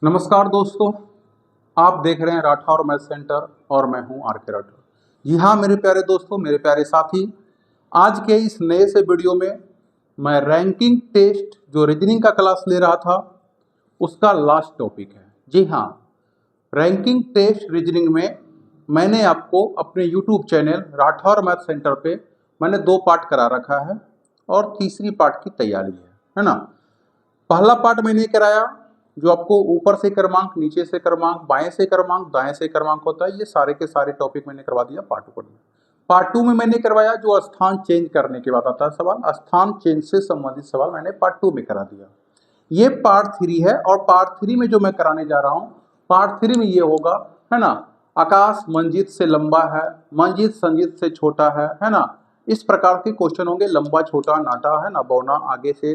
नमस्कार दोस्तों, आप देख रहे हैं राठौर मैथ सेंटर और मैं हूं आर.के. राठौर। जी हाँ मेरे प्यारे दोस्तों, मेरे प्यारे साथी, आज के इस नए से वीडियो में मैं रैंकिंग टेस्ट जो रीजनिंग का क्लास ले रहा था उसका लास्ट टॉपिक है। जी हाँ, रैंकिंग टेस्ट रीजनिंग में मैंने आपको अपने YouTube channel Rathore math centre पे मैंने 2 पार्ट करा रखा है और तीसरी पार्ट की तैयारी है ना। पहला पार्ट मैंने कराया जो आपको ऊपर से क्रमांक, नीचे से क्रमांक, बाएं से क्रमांक, दाएं से क्रमांक होता है, ये सारे के सारे टॉपिक मैंने करवा दिया पार्ट 1 में। पार्ट 2 में मैंने करवाया जो स्थान चेंज करने के बाद आता है सवाल, स्थान चेंज से संबंधित सवाल मैंने पार्ट 2 में करा दिया। ये पार्ट 3 है और पार्ट 3 में जो मैं कराने जा रहा हूँ, पार्ट 3 में ये होगा, है ना, आकाश मंजित से लंबा है, मंजित संजित से छोटा है ना। इस प्रकार के क्वेश्चन होंगे, लंबा, छोटा, नाटा, है ना, बौना, आगे से,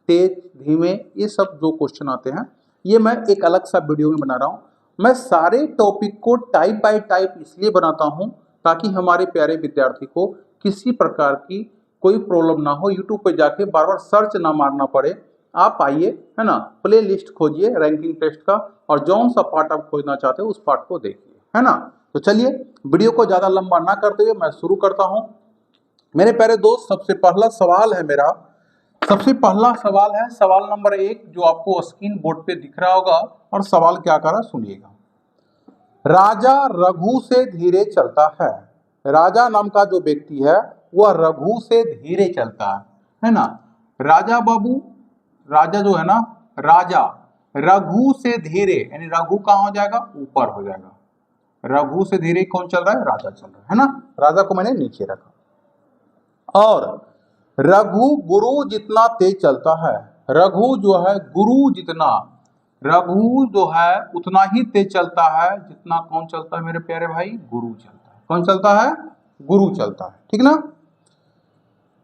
तेज, धीमे, ये सब जो क्वेश्चन आते हैं ये मैं एक अलग सा वीडियो में बना रहा हूँ। मैं सारे टॉपिक को टाइप बाय टाइप इसलिए बनाता हूँ ताकि हमारे प्यारे विद्यार्थी को किसी प्रकार की कोई प्रॉब्लम ना हो, यूट्यूब पे जाके बार बार सर्च ना मारना पड़े। आप आइए, है ना, प्ले लिस्ट खोजिए रैंकिंग टेस्ट का और जौन सा पार्ट आप खोजना चाहते हो उस पार्ट को देखिए, है ना। तो चलिए वीडियो को ज्यादा लंबा ना करते हुए मैं शुरू करता हूँ। मेरे प्यारे दोस्त, सबसे पहला सवाल है मेरा, सबसे पहला सवाल है सवाल नंबर 1 जो आपको स्क्रीन बोर्ड पे दिख रहा होगा। और सवाल क्या कर रहा सुनिएगा। राजा रघु से धीरे चलता है। राजा नाम का जो व्यक्ति है वह रघु से धीरे चलता है ना। राजा बाबू, राजा जो है ना, राजा रघु से धीरे, यानी रघु कहाँ हो जाएगा, ऊपर हो जाएगा। रघु से धीरे कौन चल रहा है, राजा चल रहा है ना। राजा को मैंने नीचे रखा। और रघु गुरु जितना तेज चलता है। रघु जो है गुरु जितना, रघु जो है उतना ही तेज चलता है जितना कौन चलता है मेरे प्यारे भाई, गुरु चलता है। कौन चलता है, गुरु चलता है, ठीक ना।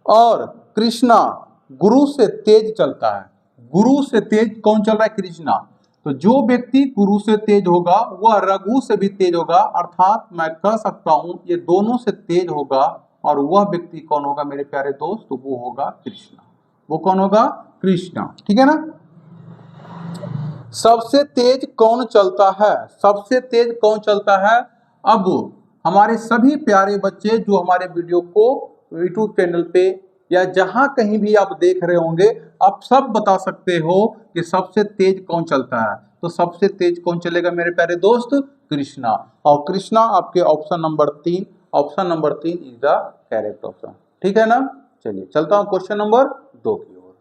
और कृष्णा गुरु से तेज चलता है। गुरु से तेज कौन चल रहा है, कृष्णा। तो जो व्यक्ति गुरु से तेज होगा वह रघु से भी तेज होगा, अर्थात मैं कह सकता हूं ये दोनों से तेज होगा। और वह व्यक्ति कौन होगा मेरे प्यारे दोस्त, तो वो होगा कृष्णा। वो कौन होगा, कृष्णा, ठीक है ना। सबसे तेज कौन चलता है, सबसे तेज कौन चलता है। अब हमारे सभी प्यारे बच्चे जो हमारे वीडियो को यूट्यूब चैनल पे या जहां कहीं भी आप देख रहे होंगे, आप सब बता सकते हो कि सबसे तेज कौन चलता है। तो सबसे तेज कौन चलेगा मेरे प्यारे दोस्त, कृष्णा। और कृष्णा आपके option number 3, option number 3 is the correct option, ठीक है ना। चलिए चलता हूं क्वेश्चन नंबर 2 की ओर।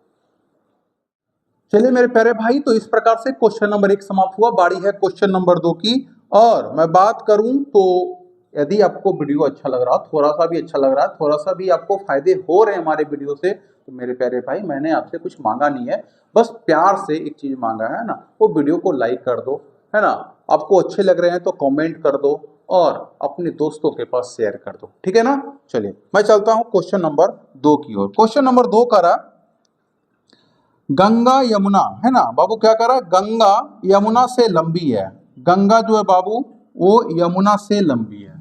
चलिए मेरे प्यारे भाई, तो इस प्रकार से क्वेश्चन नंबर 1 समाप्त हुआ। बारी है क्वेश्चन नंबर 2 की। और मैं बात करूं तो यदि आपको वीडियो अच्छा लग रहा, थोड़ा सा भी अच्छा लग रहा, थोड़ा सा भी आपको फायदे हो रहे हैं हमारे वीडियो से, तो मेरे प्यारे भाई मैंने आपसे कुछ मांगा नहीं है, बस प्यार से एक चीज मांगा है ना, वो वीडियो को लाइक कर दो, है ना। आपको अच्छे लग रहे हैं तो कमेंट कर दो और अपने दोस्तों के पास शेयर कर दो, ठीक है ना। चलिए मैं चलता हूं क्वेश्चन नंबर 2 की ओर। क्वेश्चन नंबर 2 करा, गंगा यमुना, है ना बाबू, क्या करा, गंगा यमुना से लंबी है। गंगा जो है बाबू वो यमुना से लंबी है।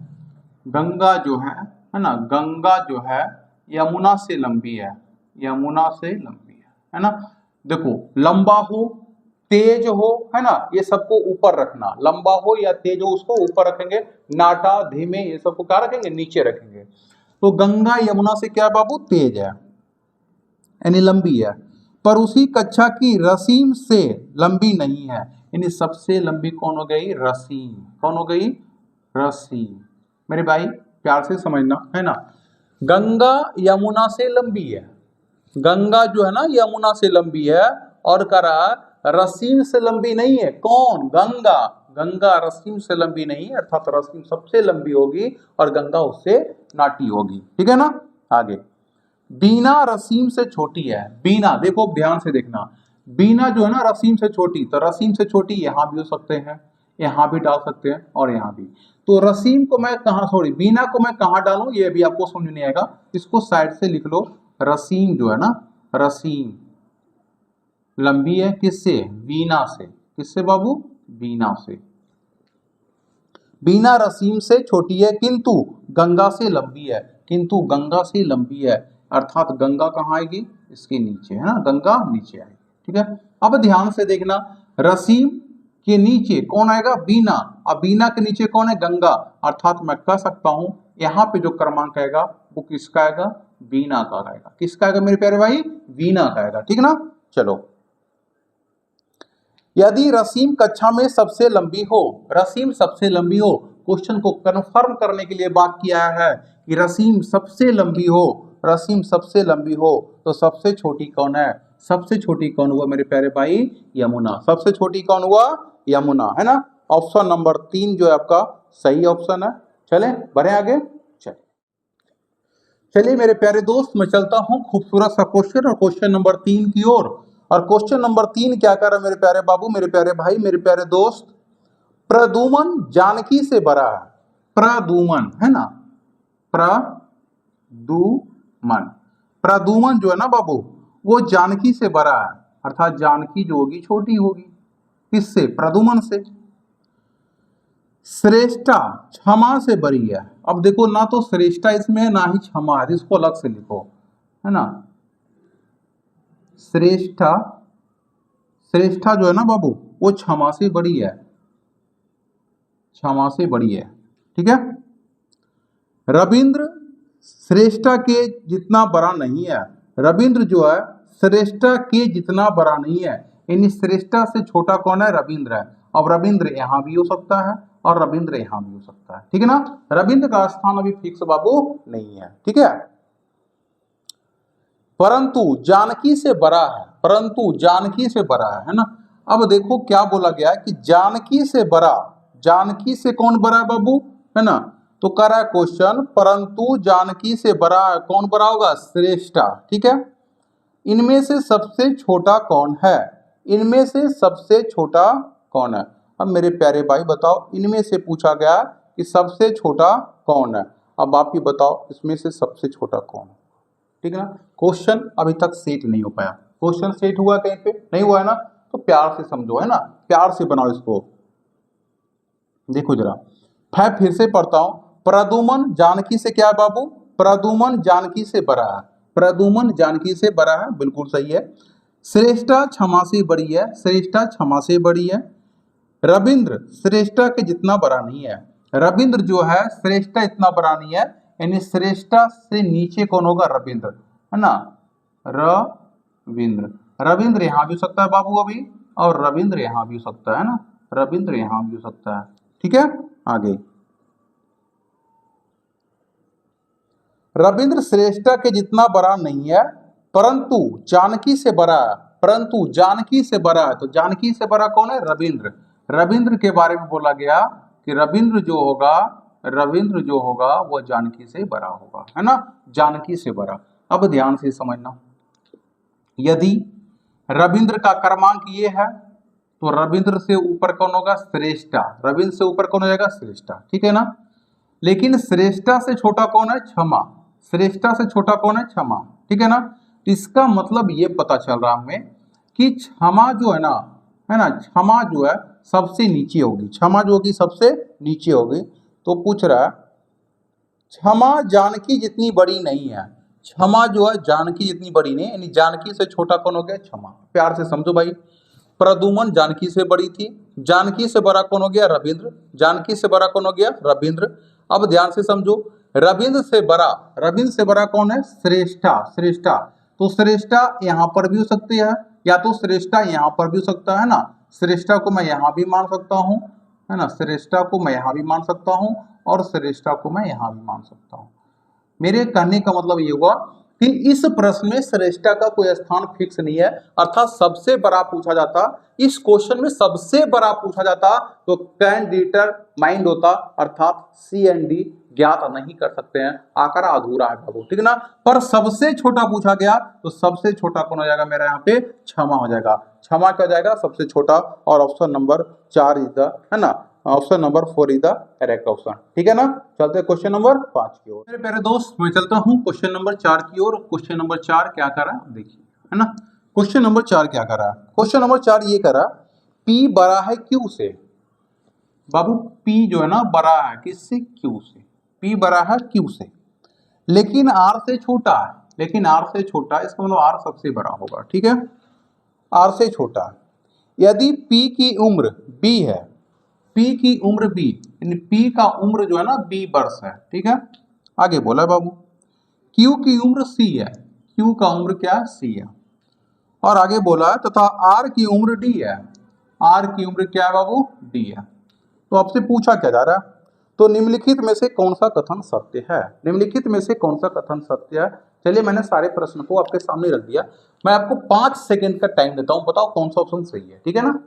गंगा जो है ना, गंगा जो है यमुना से लंबी है, यमुना से लंबी है ना। देखो लंबा हो, तेज हो, है ना, ये सबको ऊपर रखना। लंबा हो या तेज हो उसको ऊपर रखेंगे, नाटा, धीमे, ये सबको क्या रखेंगे, नीचे रखेंगे। तो गंगा यमुना से क्या बाबू, तेज है यानी लंबी है, पर उसी कक्षा की रसीम से लंबी नहीं है। यानी सबसे लंबी कौन हो गई, रसीम। कौन हो गई, रसीम। मेरे भाई प्यार से समझना, है ना। गंगा यमुना से लंबी है, गंगा जो है ना यमुना से लंबी है, और करा रसीम से लंबी नहीं है। कौन, गंगा। गंगा रसीम से लंबी नहीं है, अर्थात रसीम सबसे लंबी होगी और गंगा उससे नाटी होगी, ठीक है ना। आगे, बीना रसीम से छोटी है। बीना, देखो ध्यान से देखना, बीना जो है ना रसीम से छोटी, तो रसीम से छोटी यहां भी हो सकते हैं, यहां भी डाल सकते हैं और यहां भी। तो रसीम को मैं कहां, सॉरी बीना को मैं कहां डालूं ये भी आपको समझ नहीं आएगा, इसको साइड से लिख लो। रसीम जो है ना, रसीम लंबी है किससे, बीना से। किससे बाबू, बीना से। बीना रसीम से छोटी है किंतु गंगा से लंबी है। किंतु गंगा से लंबी है, अर्थात गंगा कहाँ आएगी, इसके नीचे, है ना, गंगा नीचे आएगी, ठीक है। अब ध्यान से देखना, रसीम के नीचे कौन आएगा? बीना। अब बीना के नीचे कौन है? गंगा। अर्थात मैं कह सकता हूं यहाँ पे जो क्रमांक आएगा वो किसका आएगा? बीना का आएगा। किसका आएगा मेरे प्यारे भाई? बीना का आएगा। ठीक ना। चलो, यदि रसीम कक्षा में सबसे लंबी हो, रसीम सबसे लंबी हो, क्वेश्चन को कंफर्म करने के लिए बात किया है कि रसीम सबसे लंबी हो, रसीम सबसे लंबी हो, तो सबसे छोटी कौन है? सबसे छोटी कौन हुआ मेरे प्यारे भाई? यमुना। सबसे छोटी कौन हुआ? यमुना, है ना। ऑप्शन नंबर 3 जो है आपका सही ऑप्शन है। चले बढ़े आगे। चलिए मेरे प्यारे दोस्त, मैं चलता हूं खूबसूरत सा क्वेश्चन और क्वेश्चन नंबर 3 की ओर। और क्वेश्चन नंबर 3 क्या कर रहा है मेरे प्यारे बाबू, मेरे प्यारे भाई, मेरे प्यारे दोस्त? प्रदुमन जानकी से बड़ा है। प्रदुमन, है ना, प्रदुमन। प्रदुमन जो है ना बाबू, वो जानकी से बड़ा है। अर्थात जानकी जो होगी छोटी होगी। किससे? प्रदुमन से। श्रेष्ठा क्षमा से बड़ी है। अब देखो, ना तो श्रेष्ठा इसमें है, ना ही क्षमा है, इसको अलग से लिखो, है ना। श्रेष्ठा, श्रेष्ठा जो है ना बाबू, वो क्षमा से बड़ी है, क्षमा से बड़ी है। ठीक है। रविंद्र श्रेष्ठा के जितना बड़ा नहीं है। रविंद्र जो है श्रेष्ठा के जितना बड़ा नहीं है, यानी श्रेष्ठा से छोटा कौन है? रविंद्र है। अब रविंद्र यहां भी हो सकता है और रविंद्र यहां भी हो सकता है। ठीक है ना। रविंद्र का स्थान अभी फिक्स बाबू नहीं है। ठीक है। परंतु जानकी से बड़ा है, परंतु जानकी से बड़ा है ना। अब देखो क्या बोला गया है कि जानकी से बड़ा, जानकी से कौन बड़ा है बाबू, है ना। तो कर रहा है क्वेश्चन, परंतु जानकी से बड़ा कौन बड़ा होगा? श्रेष्ठा। ठीक है। इनमें से सबसे छोटा कौन है? इनमें से सबसे छोटा कौन है? अब मेरे प्यारे भाई बताओ, इनमें से पूछा गया कि सबसे छोटा कौन है। अब आप ही बताओ इसमें से सबसे छोटा कौन है? ठीक है ना। क्वेश्चन अभी तक सेट नहीं हो पाया। क्वेश्चन सेट हुआ कहीं पे? नहीं हुआ है ना। तो प्यार से समझो, है ना, प्यार से बनाओ इसको। देखो जरा, मैं फिर से पढ़ता हूं। प्रदुमन जानकी से क्या है बाबू? प्रदुमन जानकी से बड़ा है। प्रदुमन जानकी से बड़ा है, बिल्कुल सही है। श्रेष्ठा क्षमा से बड़ी है, श्रेष्ठा क्षमा से बड़ी है। रविंद्र श्रेष्ठा के जितना बड़ा नहीं है। रविंद्र जो है श्रेष्ठा इतना बड़ा नहीं है, यानी श्रेष्ठा से नीचे कौन होगा? रविंद्र, है ना। रविंद्र, रविंद्र यहां भी हो सकता है बाबू अभी, और रविंद्र यहां भी हो सकता है ना, रविंद्र यहां भी हो सकता है। ठीक है। आगे, रविंद्र श्रेष्ठा के जितना बड़ा नहीं है, परंतु जानकी से बड़ा है। परंतु जानकी से बड़ा है, तो जानकी से बड़ा कौन है? रविंद्र। रविंद्र के बारे में बोला गया कि रविंद्र जो होगा, रविंद्र जो होगा वो जानकी से बड़ा होगा, है ना, जानकी से बड़ा। अब ध्यान से समझना, यदि रविंद्र का क्रमांक ये है तो रविंद्र से ऊपर कौन होगा? श्रेष्ठा। रविंद्र से ऊपर कौन हो जाएगा? श्रेष्ठा। ठीक है ना। लेकिन श्रेष्ठा से छोटा कौन है? क्षमा। श्रेष्ठा से छोटा कौन है? क्षमा। ठीक है ना। इसका मतलब ये पता चल रहा हमें कि क्षमा जो है ना, क्षमा जो है सबसे नीचे होगी। क्षमा जो होगी सबसे नीचे होगी। तो पूछ रहा है, क्षमा जानकी जितनी बड़ी नहीं है। क्षमा जो है जानकी जितनी बड़ी नहीं, यानी जानकी से छोटा कौन हो गया? क्षमा। प्यार से समझो भाई, प्रदुमन जानकी से बड़ी थी, जानकी से बड़ा कौन हो गया? रविंद्र। जानकी से बड़ा कौन हो गया? रविंद्र। अब ध्यान से समझो, रविंद्र से बड़ा, रविंद्र से बड़ा कौन है? श्रेष्ठा। श्रेष्ठा, तो श्रेष्ठा यहाँ पर भी हो सकती है, या तो श्रेष्ठा यहाँ पर भी हो सकता है ना। श्रेष्ठा को मैं यहाँ भी मान सकता हूँ, है ना, श्रेष्ठा को मैं यहाँ भी मान सकता हूँ, और श्रेष्ठा को मैं यहाँ भी मान सकता हूँ। मेरे कहने का मतलब ये हुआ कि इस प्रश्न में श्रेष्ठा का कोई स्थान फिक्स नहीं है, अर्थात सबसे बड़ा पूछा जाता, इस क्वेश्चन में सबसे बड़ा पूछा जाता तो कैन डिटरमाइंड होता, अर्थात सी एंड डी ज्ञात नहीं कर सकते हैं, आंकड़ा अधूरा है बाबू। ठीक है ना। पर सबसे छोटा पूछा गया तो सबसे छोटा कौन हो जाएगा मेरा? यहाँ पे क्षमा हो जाएगा। क्षमा क्या हो जाएगा? सबसे छोटा। और ऑप्शन नंबर 4 इज द, है ना, option number 4 is the correct option. ठीक है ना। चलते हैं क्वेश्चन नंबर 5 की ओर। मेरे प्यारे दोस्त, मैं चलता हूं क्वेश्चन नंबर 4 की ओर। क्वेश्चन नंबर 4 क्या कर रहा है देखिए, है ना। क्वेश्चन नंबर 4 क्या कर रहा है? क्वेश्चन नंबर 4 ये कर रहा, P बड़ा है Q से। बाबू P जो है ना बड़ा है किससे? Q से। P बड़ा है Q से, लेकिन R से छोटा है। लेकिन R से छोटा, इसका मतलब R सबसे बड़ा होगा। ठीक है, R से छोटा। यदि P की उम्र बी है, पी की उम्र बी, यानी पी का उम्र जो है ना बी वर्ष है, ठीक है। आगे बोला है बाबू, क्यू की उम्र सी है, क्यू का उम्र क्या है, सी है। और आगे बोला है तथा आर की उम्र डी है, आर की उम्र क्या है बाबू, डी है। तो आपसे पूछा क्या जा रहा है, तो निम्नलिखित में से कौन सा कथन सत्य है, निम्नलिखित में से कौन सा कथन सत्य है। चलिए मैंने सारे प्रश्न को आपके सामने रख दिया, मैं आपको 5 सेकंड का टाइम देता हूं, बताओ कौन सा ऑप्शन सही है, ठीक है ना।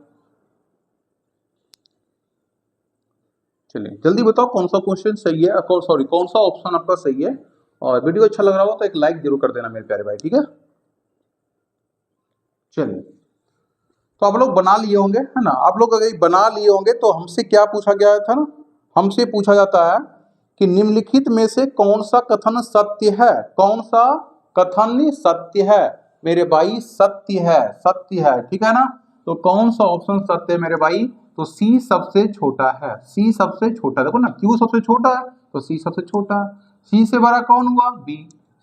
चलिए जल्दी बताओ कौन सा क्वेश्चन सही है, सॉरी कौन सा ऑप्शन आपका सही है। और वीडियो अच्छा लग रहा हो तो एक लाइक जरूर कर देना मेरे प्यारे भाई, ठीक है। चलिए तो आप लोग बना लिए होंगे, है ना। आप लोग अगर बना लिए होंगे तो हमसे क्या पूछा गया था ना, हमसे पूछा जाता है कि निम्नलिखित में से कौन सा कथन सत्य है, कौन सा कथन सत्य है मेरे भाई, सत्य है, सत्य है, ठीक है ना। तो कौन सा ऑप्शन सत्य है मेरे भाई, तो सी सबसे छोटा है, सी सबसे छोटा, देखो ना क्यू सबसे छोटा है तो सी सबसे छोटा है। सी से बड़ा कौन हुआ, बी,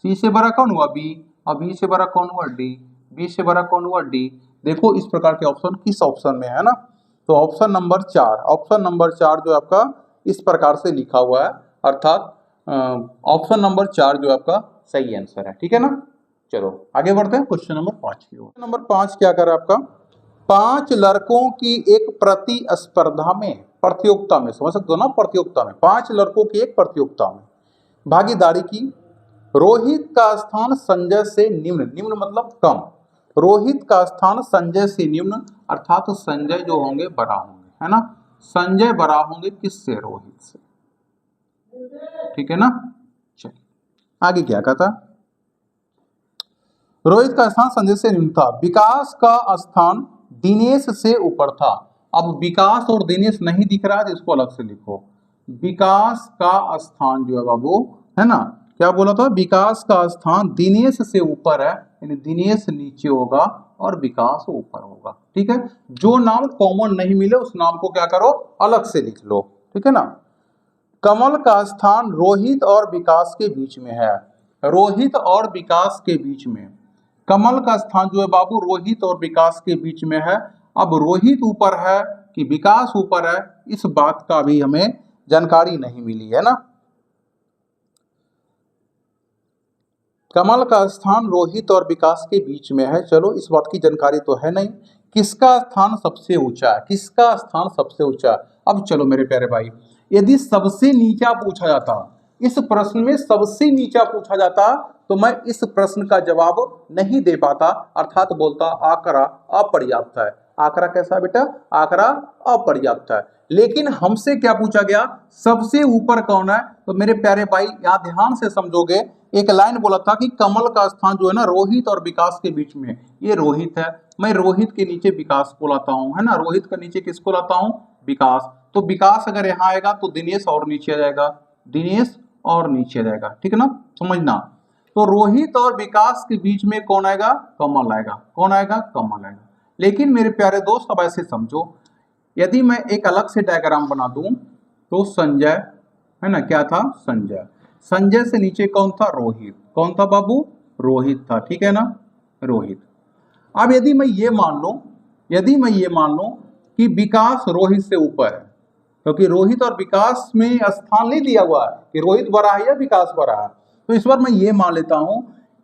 सी से बड़ा कौन हुआ, बी, और बी से बड़ा कौन हुआ, डी, बी से बड़ा कौन हुआ, डी। देखो इस प्रकार के ऑप्शन किस ऑप्शन में है ना, तो ऑप्शन नंबर 4, ऑप्शन नंबर 4 जो आपका इस प्रकार से लिखा हुआ है, अर्थात ऑप्शन नंबर 4 जो आपका सही आंसर है, ठीक है ना। चलो आगे बढ़ते हैं क्वेश्चन नंबर 5 की ओर। नंबर 5 क्या कर आपका, 5 लड़कों की एक प्रतिस्पर्धा में, प्रतियोगिता में, समझ सकते हो ना, प्रतियोगिता में 5 लड़कों की एक प्रतियोगिता में भागीदारी की। रोहित का स्थान संजय से निम्न, निम्न मतलब कम, रोहित का स्थान संजय से निम्न, अर्थात संजय जो होंगे बड़ा होंगे, है ना, संजय बड़ा होंगे किससे, रोहित से, ठीक है ना। चलिए आगे क्या कहता, रोहित का स्थान संजय से निम्न था, विकास का स्थान दिनेश से ऊपर था। अब विकास और दिनेश नहीं दिख रहा है तो इसको अलग से लिखो, विकास का स्थान जो है बाबू, है ना, क्या बोला था, विकास का स्थान दिनेश से ऊपर है, यानी दिनेश नीचे होगा और विकास ऊपर होगा, ठीक है। जो नाम कॉमन नहीं मिले उस नाम को क्या करो, अलग से लिख लो, ठीक है ना। कमल का स्थान रोहित और विकास के बीच में है, रोहित और विकास के बीच में, कमल का स्थान जो है बाबू रोहित और विकास के बीच में है। अब रोहित ऊपर है कि विकास ऊपर है, इस बात का भी हमें जानकारी नहीं मिली है ना। कमल का स्थान रोहित और विकास के बीच में है, चलो इस बात की जानकारी तो है नहीं। किसका स्थान सबसे ऊंचा है, किसका स्थान सबसे ऊंचा है। अब चलो मेरे प्यारे भाई, यदि सबसे नीचा पूछा जाता, इस प्रश्न में सबसे नीचा पूछा जाता तो मैं इस प्रश्न का जवाब नहीं दे पाता, अर्थात बोलता आंकड़ा अपर्याप्त है। आंकड़ा कैसा बेटा, आंकड़ा अपर्याप्त है। लेकिन हमसे क्या पूछा गया, सबसे ऊपर कौन है, तो मेरे प्यारे भाई यहाँ ध्यान से समझोगे, एक लाइन बोला था कि कमल का स्थान जो है ना रोहित और विकास के बीच में, ये रोहित है, मैं रोहित के नीचे विकास को लाता हूँ, है ना, रोहित के नीचे किसको लाता हूँ, विकास। तो विकास अगर यहाँ आएगा तो दिनेश और नीचे आ जाएगा, दिनेश और नीचे आ जाएगा, ठीक है ना, समझना। तो रोहित और विकास के बीच में कौन आएगा, कमल आएगा, कौन आएगा, कमल आएगा। लेकिन मेरे प्यारे दोस्त अब ऐसे समझो, यदि मैं एक अलग से डायग्राम बना दूं तो संजय, है ना, क्या था, संजय, संजय से नीचे कौन था, रोहित, कौन था बाबू, रोहित था, ठीक है ना, रोहित। अब यदि मैं ये मान लूं, यदि मैं ये मान लूं कि विकास रोहित से ऊपर है, क्योंकि रोहित और विकास में स्थान नहीं दिया हुआ है कि रोहित बड़ा है या विकास बड़ा है, तो इस बार मैं ये मान लेता हूं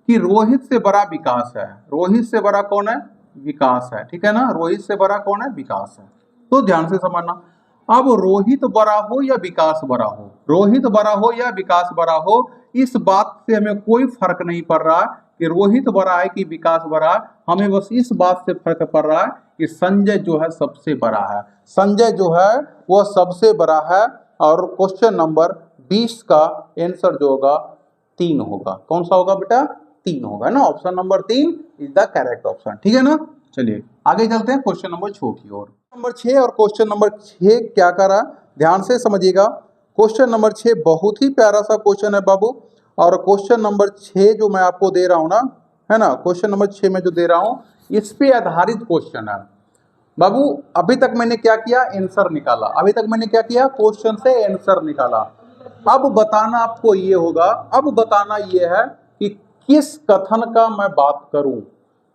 कि रोहित से बड़ा विकास है, रोहित से बड़ा कौन है, विकास है, ठीक है ना, रोहित से बड़ा कौन है, विकास है। तो ध्यान से समझना, अब रोहित बड़ा हो या विकास बड़ा हो, रोहित बड़ा हो या विकास बड़ा हो, इस बात से हमें कोई फर्क नहीं पड़ रहा कि रोहित बड़ा है कि विकास बड़ा है, हमें बस इस बात से फर्क पड़ रहा है कि संजय जो है सबसे बड़ा है, संजय जो है वह सबसे बड़ा है। और क्वेश्चन नंबर 20 का आंसर जो होगा 3 होगा, कौन सा होगा बेटा, 3 होगा ना, option number 3 is the correct option, ठीक है ना। चलिए आगे चलते हैं क्वेश्चन नंबर 6 की ओर। नंबर 6 और क्वेश्चन नंबर 6 क्या करा, ध्यान से समझिएगा। क्वेश्चन नंबर 6 बहुत ही प्यारा सा क्वेश्चन है बाबू, और क्वेश्चन नंबर 6 जो मैं आपको दे रहा हूं ना, है ना, क्वेश्चन नंबर 6 में जो दे रहा हूं इस पे आधारित क्वेश्चन है बाबू। अभी तक मैंने क्या किया, आंसर निकाला, अभी तक मैंने क्या किया, क्वेश्चन से आंसर निकाला। अब बताना आपको ये होगा, अब बताना ये है कि किस कथन का मैं बात करूं,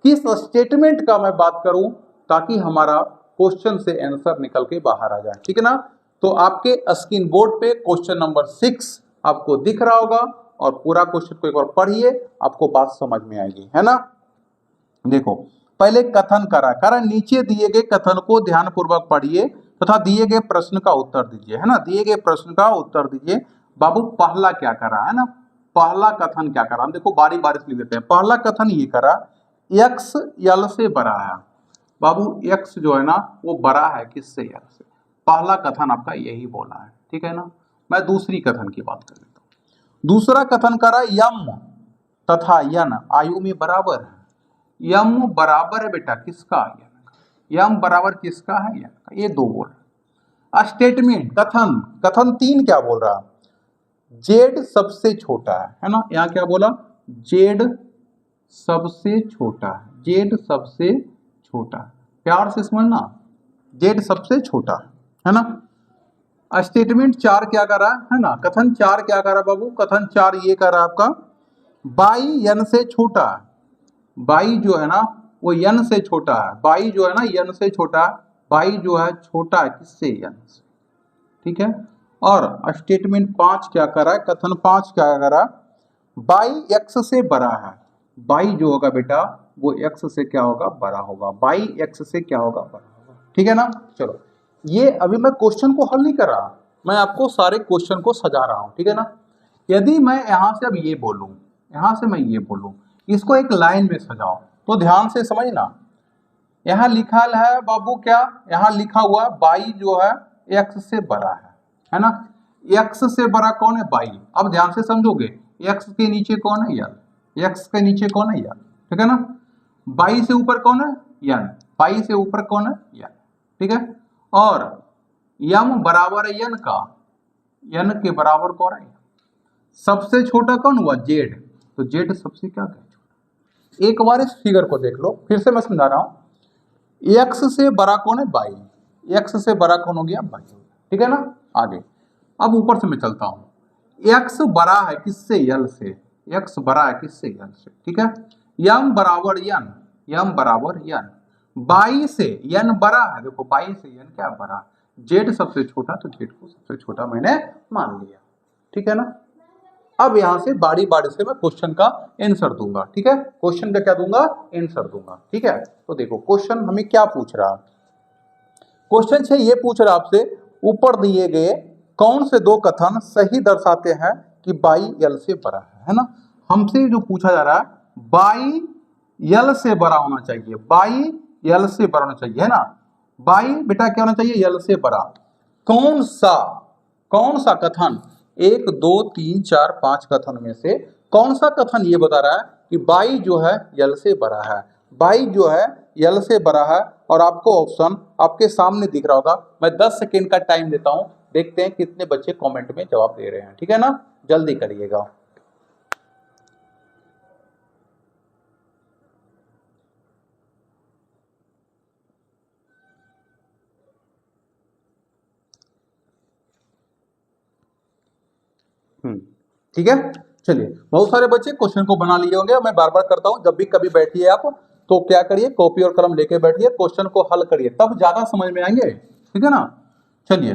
किस स्टेटमेंट का मैं बात करूं, ताकि हमारा क्वेश्चन से आंसर निकल के बाहर आ जाए, ठीक है ना। तो आपके स्क्रीन बोर्ड पे क्वेश्चन नंबर 6 आपको दिख रहा होगा और पूरा क्वेश्चन को एक बार पढ़िए, आपको बात समझ में आएगी, है ना। देखो पहले कथन करा नीचे दिए गए कथन को ध्यान पूर्वक पढ़िए तथा दिए गए प्रश्न का उत्तर दीजिए, है ना। दिए गए प्रश्न का उत्तर दीजिए। बाबू पहला क्या करा, है ना, पहला कथन क्या करा, देखो बारी बारी से लिख देते हैं। पहला कथन ये करा x यल से बड़ा है। बाबू x जो है ना वो बड़ा है किससे, यल से। पहला कथन आपका यही बोला है, ठीक है ना। मैं दूसरी कथन की बात कर लेता हूँ। दूसरा कथन करा यम तथा यन आयु में बराबर है। यम बराबर है बेटा किसका, यम बराबर किसका है, यन का। ये दो बोल रहा। स्टेटमेंट कथन, कथन 3 क्या बोल रहा, जेड सबसे छोटा है ना। यहाँ क्या बोला, जेड सबसे छोटा है, जेड सबसे छोटा, प्यार से समझना, जेड सबसे छोटा है ना। स्टेटमेंट 4 क्या कर रहा है ना, कथन 4 क्या कर रहा बाबू, कथन 4 ये कर रहा आपका बाई यन से छोटा है। बाई जो है ना वो यन से छोटा है, बाई जो है ना यन से छोटा है, बाई जो है छोटा है किससे, यन से, ठीक है। और स्टेटमेंट 5 क्या कर रहा है, कथन 5 क्या कर रहा है, बाई एक्स से बड़ा है। बाई जो होगा बेटा वो एक्स से क्या होगा, बड़ा होगा, बाई एक्स से क्या होगा, बड़ा होगा, ठीक है ना। चलो ये अभी मैं क्वेश्चन को हल नहीं कर रहा, मैं आपको सारे क्वेश्चन को सजा रहा हूं, ठीक है ना। यदि मैं यहां से अब ये बोलूं, यहां से मैं ये बोलूं, इसको एक लाइन में सजाओ तो ध्यान से समझना। यहाँ लिखा है बाबू क्या, यहाँ लिखा हुआ बाई जो है एक्स से बड़ा है ना। एक्स से बड़ा कौन है, बाई। अब ध्यान से समझोगे, एक्स के नीचे कौन है, यन। एक्स के नीचे कौन है, यन, ठीक है ना। बाई से ऊपर कौन है, यन। बाई से ऊपर कौन है, यन, ठीक है। और यम बराबर है यन का, यन के बराबर कौन है, सबसे छोटा कौन हुआ, जेड। तो जेड सबसे क्या है, एक बार इस फिगर को देख लो, फिर से मैं समझा रहा हूं। एक्स से बड़ा कौन है, बाई। एक्स से बड़ा कौन हो गया, बाई, ठीक है ना। आगे अब ऊपर से मैं चलता हूं। एक्स बड़ा है किससे, यल से। एक्स बड़ा है किससे, यल से, ठीक है। यम बराबर यन, यम बराबर यन। बाई से यन बड़ा है, देखो बाई से यन क्या बड़ा, जेड सबसे छोटा, तो जेड को सबसे छोटा मैंने मान लिया, ठीक है ना। अब यहां से बारी बारी से मैं क्वेश्चन का आंसर दूंगा, ठीक है। क्वेश्चन का क्या दूंगा, आंसर दूंगा, ठीक है। तो देखो क्वेश्चन हमें क्या पूछ रहा है, क्वेश्चन से ये पूछ रहा आपसे, ऊपर दिए गए कौन से दो कथन सही दर्शाते हैं कि बाई यल से बड़ा है ना। हमसे जो पूछा जा रहा है, बाई यल से बड़ा होना चाहिए, बाई यल से बड़ा होना चाहिए, है ना। बाई बेटा क्या होना चाहिए, यल से बड़ा। कौन सा कथन, 1 2 3 4 5 कथन में से कौन सा कथन ये बता रहा है कि बाई जो है यल से बड़ा है, बाई जो है यल से बड़ा है। और आपको ऑप्शन आपके सामने दिख रहा होगा। मैं 10 सेकेंड का टाइम देता हूं, देखते हैं कितने बच्चे कमेंट में जवाब दे रहे हैं, ठीक है ना, जल्दी करिएगा। ठीक है, चलिए बहुत सारे बच्चे क्वेश्चन को बना लिए होंगे। मैं बार बार करता हूं, जब भी कभी बैठिए आप तो क्या करिए, कॉपी और कलम लेके बैठिए, क्वेश्चन को हल करिए, तब ज्यादा समझ में आएंगे, ठीक है ना। चलिए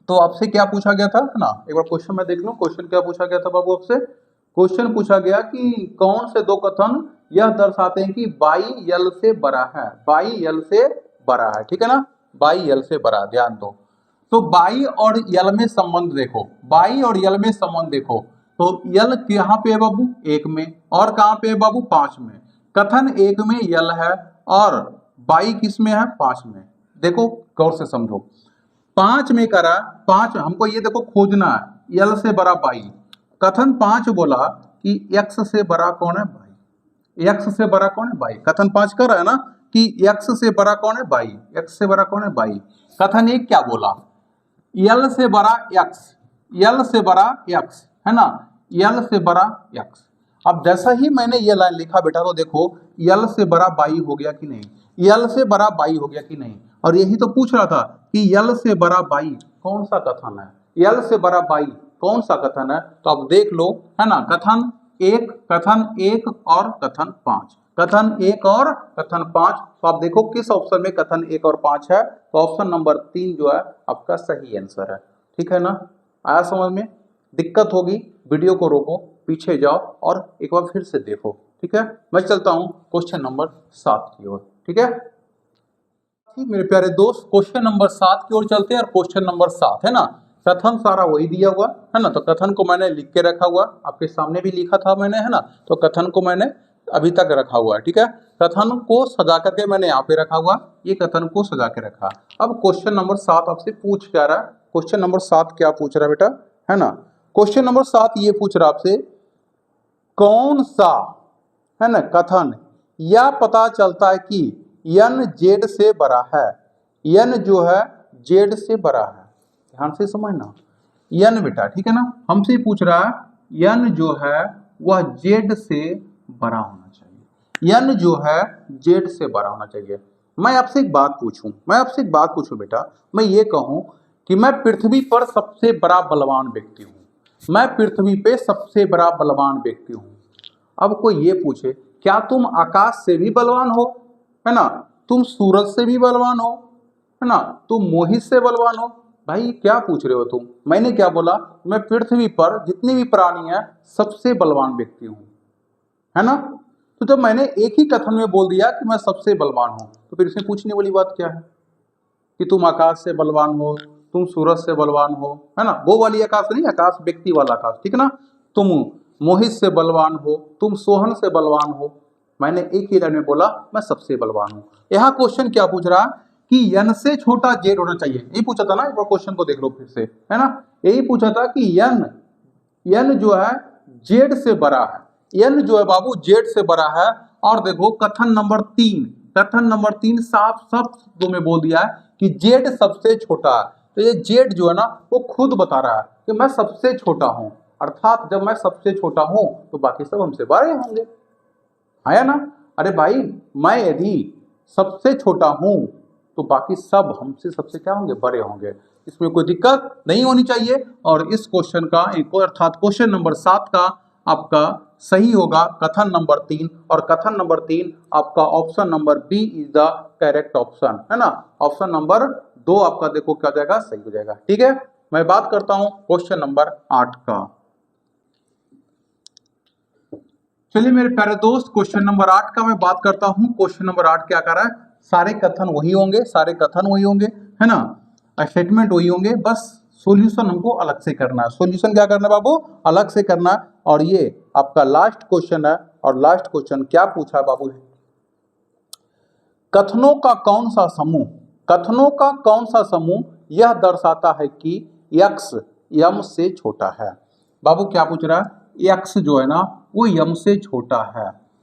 तो आपसे क्या पूछा गया था ना, एक बार क्वेश्चन में देख लूं, क्वेश्चन क्या पूछा गया था बाबू आपसे। क्वेश्चन पूछा गया कि कौन से दो कथन यह दर्शाते हैं कि बाई यल से बड़ा है, बाई यल से बड़ा है, ठीक है ना, बाई यल से बड़ा, ध्यान दो। तो बाई और यल में संबंध देखो, बाई और यल में संबंध देखो, तो यल कहाँ पे है बाबू, 1 में, और कहाँ पे है बाबू, 5 में। कथन 1 में यल है और बाई किस में है, 5 में। देखो गौर से समझो, 5 में करा, 5 हमको ये देखो खोजना है, यल से बड़ा बाई। कथन 5 बोला कि एक्स से बड़ा कौन है, बाई। एक्स से बड़ा कौन है, बाई। कथन 5 कर रहा है ना कि एक्स से बड़ा कौन है, बाई। एक्स से बड़ा कौन है, बाई। कथन 1 क्या बोला, यल से बड़ा एक्स, यल से बड़ा एक्स, है ना, यल से बड़ा एक्स। अब जैसा ही मैंने ये लाइन लिखा बेटा, तो देखो यल से बड़ा बाई हो गया कि नहीं, यल से बड़ा बाई हो गया कि नहीं। और यही तो पूछ रहा था कि यल से बड़ा बाई कौन सा कथन है, यल से बड़ा बाई कौन सा कथन है। तो अब देख लो, है ना, कथन 1 और कथन 5, कथन 1 और कथन 5। तो आप देखो किस ऑप्शन में कथन 1 और 5 है, तो ऑप्शन नंबर 3 जो है आपका सही आंसर है। ठीक है ना, आया समझ में? दिक्कत होगी वीडियो को रोको, पीछे जाओ और एक बार फिर से देखो। ठीक है, मैं चलता हूं क्वेश्चन नंबर 7 की ओर। ठीक है मेरे प्यारे दोस्त, क्वेश्चन नंबर 7 की ओर चलते हैं। और क्वेश्चन नंबर 7 है ना, कथन सारा वही दिया हुआ है ना, तो कथन को मैंने लिख के रखा हुआ, आपके सामने भी लिखा था मैंने, है ना, तो कथन को मैंने अभी तक रखा हुआ है। ठीक है, कथन को सजा करके मैंने यहाँ पे रखा हुआ, ये कथन को सजा के रखा। अब क्वेश्चन नंबर 7 आपसे पूछ क्या रहा है, क्वेश्चन नंबर 7 क्या पूछ रहा है बेटा, है ना, क्वेश्चन नंबर 7 ये पूछ रहा आपसे, कौन सा है ना कथन यह पता चलता है कि यन जेड से बड़ा है, यन जो है जेड से बड़ा है। ध्यान से समझना, यन बेटा, ठीक है ना, हमसे पूछ रहा है यन जो है वह जेड से बड़ा होना चाहिए, यन जो है जेड से बड़ा होना चाहिए। मैं आपसे एक बात पूछूं बेटा, मैं ये कहूं कि मैं पृथ्वी पर सबसे बड़ा बलवान व्यक्ति हूं, मैं पृथ्वी पे सबसे बड़ा बलवान व्यक्ति हूं। अब कोई ये पूछे क्या तुम आकाश से भी बलवान हो, है ना, तुम सूरज से भी बलवान हो, है ना, तुम मोहित से बलवान हो, भाई क्या पूछ रहे हो तुम? मैंने क्या बोला, मैं पृथ्वी पर जितने भी प्राणी हैं सबसे बलवान व्यक्ति हूं, है ना। तो जब मैंने एक ही कथन में बोल दिया कि मैं सबसे बलवान हूं, तो फिर इसमें पूछने वाली बात क्या है कि तुम आकाश से बलवान हो, तुम सूरज से बलवान हो, है ना, वो वाली आकाश नहीं, आकाश व्यक्ति वाला आकाश, ठीक है ना, तुम मोहित से बलवान हो, तुम सोहन से बलवान हो। मैंने एक ही लाइन में बोला मैं सबसे बलवान हूं। यहाँ क्वेश्चन क्या पूछ रहा कि यन से छोटा जेड होना चाहिए, यही पूछा था ना, एक बार क्वेश्चन को देख लो फिर से, है ना, यही पूछा था कि यन जो है जेड से बड़ा है, यन जो है बाबू जेड से बड़ा है। और देखो कथन नंबर 3 साफ शब्दों में बोल दिया है कि जेड सबसे छोटा है। तो ये जेड जो है ना वो खुद बता रहा है कि मैं सबसे छोटा हूं, अर्थात जब मैं सबसे छोटा हूं तो बाकी सब हमसे बड़े होंगे, है ना। अरे भाई मैं यदि सबसे छोटा हूं तो बाकी सब हमसे सबसे क्या होंगे, बड़े होंगे, इसमें कोई दिक्कत नहीं होनी चाहिए। और इस क्वेश्चन का एक अर्थात क्वेश्चन नंबर 7 का आपका सही होगा कथन नंबर 3, और कथन नंबर 3 आपका option number B is the correct option, है ना, ऑप्शन नंबर 2 आपका देखो क्या जाएगा, सही हो जाएगा। ठीक है, मैं बात करता हूं क्वेश्चन नंबर 8 का। चलिए मेरे प्यारे दोस्त, क्वेश्चन नंबर 8 का मैं बात करता हूं। क्वेश्चन नंबर 8 क्या कर रहा है, सारे कथन वही होंगे, है ना, स्टेटमेंट वही होंगे, बस सॉल्यूशन हमको अलग से करना है। सॉल्यूशन क्या करना है बाबू, अलग से करना है। और ये आपका लास्ट क्वेश्चन है, और लास्ट क्वेश्चन क्या पूछा है बाबू, कथनों का कौन सा समूह यह दर्शाता है कि यक्स यम से छोटा है। बाबू क्या पूछ रहा है, यक्स जो है ना वो यम से छोटा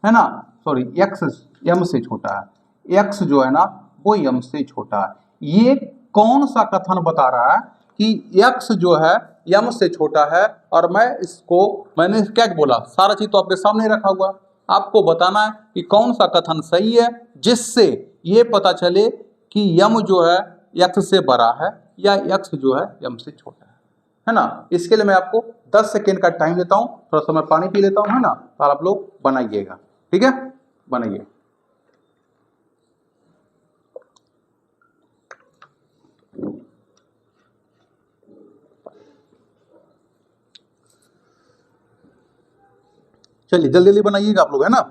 है ना, सॉरी यक्स यम से छोटा है, यक्स जो है ना वो यम से छोटा है। ये कौन सा कथन बता रहा है कि यक्स जो है यम से छोटा है। और मैंने क्या बोला, सारा चीज तो आपके सामने रखा हुआ, आपको बताना है कि कौन सा कथन सही है जिससे ये पता चले कि यम जो है यक्स से बड़ा है या यक्स जो है यम से छोटा है ना। इसके लिए मैं आपको 10 सेकेंड का टाइम देता हूं, थोड़ा सा मैं पानी पी लेता हूं, है ना, तो आप लोग बनाइएगा, ठीक है, बनाइए। चलिए जल्दी जल्दी बनाइएगा आप लोग, है ना।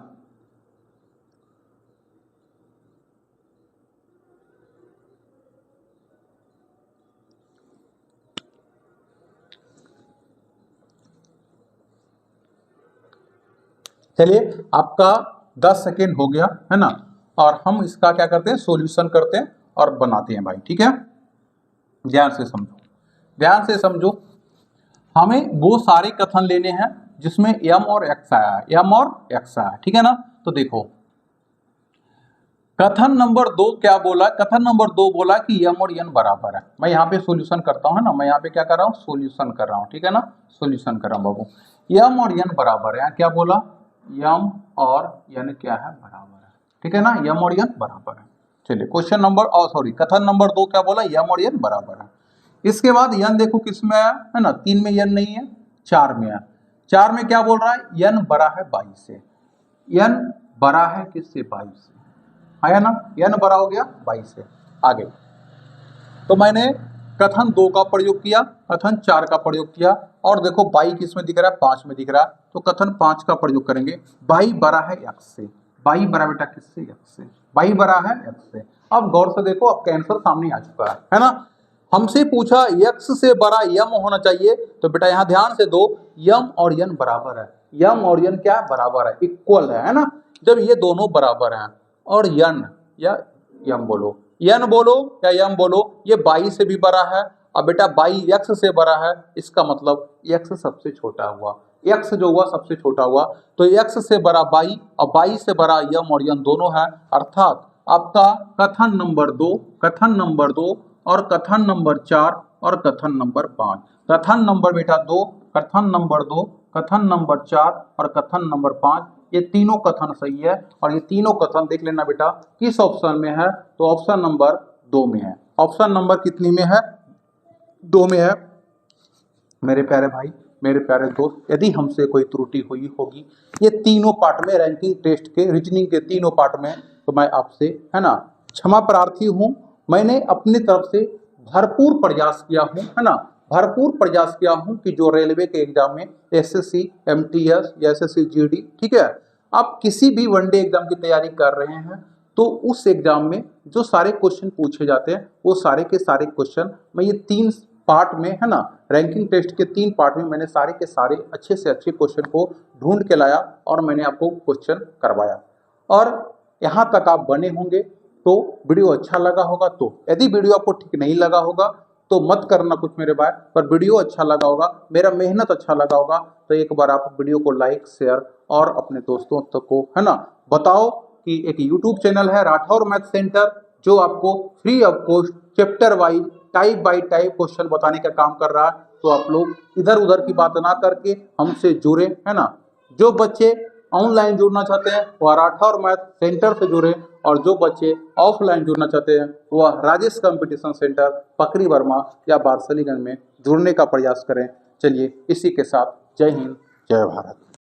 चलिए आपका 10 सेकेंड हो गया, है ना, और हम इसका क्या करते हैं, सॉल्यूशन करते हैं और बनाते हैं भाई, ठीक है। ध्यान से समझो, हमें वो सारे कथन लेने हैं जिसमें यम और एक्स आया है, ठीक है ना। तो देखो कथन नंबर 2 क्या बोला, कथन नंबर 2 बोला कि यम और यन बराबर है। मैं यहाँ पे सॉल्यूशन करता हूँ ना, मैं यहाँ पे क्या कर रहा हूँ, सॉल्यूशन कर रहा हूँ, ठीक है ना, सॉल्यूशन कर रहा हूँ बाबू। यम और यन बराबर है, क्या बोला, यम और यन क्या है, बराबर है, ठीक है ना, यम और यन बराबर है। चलिए क्वेश्चन नंबर कथन नंबर 2 क्या बोला, यम और यन बराबर है। इसके बाद यन देखो किस में आया, है ना, 3 में यन नहीं है, 4 में है। 4 में क्या बोल रहा है, यन बड़ा है 22 से, यन बड़ा है किससे? 22 से, आया ना, n बड़ा हो गया 22 से। आगे तो मैंने कथन 2 का प्रयोग किया, कथन 4 का प्रयोग किया, और देखो बाई किसमें दिख रहा है? 5 में दिख रहा है, तो कथन 5 का प्रयोग करेंगे। बाई बड़ा है x से, बाई बड़ा बेटा किससे? x से, बाई बड़ा है x से। अब गौर से देखो, आपका आंसर सामने आ चुका है ना। हमसे पूछा x से बड़ा m होना चाहिए, तो बेटा यहाँ ध्यान से दो, m और n बराबर है, m और n क्या बराबर है? इक्वल है ना। जब ये दोनों बराबर हैं और n या m बोलो, n बोलो या m बोलो, ये 22 से भी बड़ा है, अब बेटा 22 x से बड़ा है, इसका मतलब x सबसे छोटा हुआ, x जो हुआ सबसे छोटा हुआ, तो x से बड़ा 22 और 22 से बड़ा m और n दोनों है, अर्थात आपका कथन नंबर 2, कथन नंबर 2 और कथन नंबर 4 और कथन नंबर 5, कथन नंबर बेटा 2, कथन नंबर 2, कथन नंबर 4 और कथन नंबर 5, ये तीनों कथन सही है। और ये तीनों कथन देख लेना बेटा किस ऑप्शन में है, तो ऑप्शन नंबर 2 में है। ऑप्शन नंबर कितनी में है? 2 में है। मेरे प्यारे भाई, मेरे प्यारे दोस्त, यदि हमसे कोई त्रुटि हुई होगी ये तीनों पार्ट में, रैंकिंग टेस्ट के रीजनिंग के तीनों पार्ट में, तो मैं आपसे है ना क्षमा प्रार्थी हूँ। मैंने अपनी तरफ से भरपूर प्रयास किया हूँ, है ना, भरपूर प्रयास किया हूँ कि जो रेलवे के एग्जाम में SSC MTS या SSC GD, ठीक है, आप किसी भी वनडे एग्जाम की तैयारी कर रहे हैं तो उस एग्जाम में जो सारे क्वेश्चन पूछे जाते हैं वो सारे के सारे क्वेश्चन मैं ये 3 पार्ट में, है ना, रैंकिंग टेस्ट के 3 पार्ट में मैंने सारे के सारे अच्छे से अच्छे क्वेश्चन को ढूंढ के लाया और मैंने आपको क्वेश्चन करवाया। और यहाँ तक आप बने होंगे तो वीडियो अच्छा लगा होगा, तो यदि वीडियो आपको ठीक नहीं लगा होगा तो मत करना कुछ मेरे भाई, पर वीडियो अच्छा लगा होगा, मेरा मेहनत अच्छा लगा होगा, तो एक बार आप वीडियो को लाइक शेयर और अपने दोस्तों तक को, है ना, बताओ कि एक यूट्यूब चैनल है राठौर मैथ सेंटर, जो आपको free of cost chapter wise type bye type question बताने का काम कर रहा है। तो आप लोग इधर उधर की बात ना करके हमसे जुड़े, है ना। जो बच्चे ऑनलाइन जुड़ना चाहते हैं वह राठौर मैथ सेंटर से जुड़े, और जो बच्चे ऑफलाइन जुड़ना चाहते हैं वह राजेश कंपटीशन सेंटर पकड़ी वर्मा या बारसलीगंज में जुड़ने का प्रयास करें। चलिए इसी के साथ जय हिंद, जय भारत।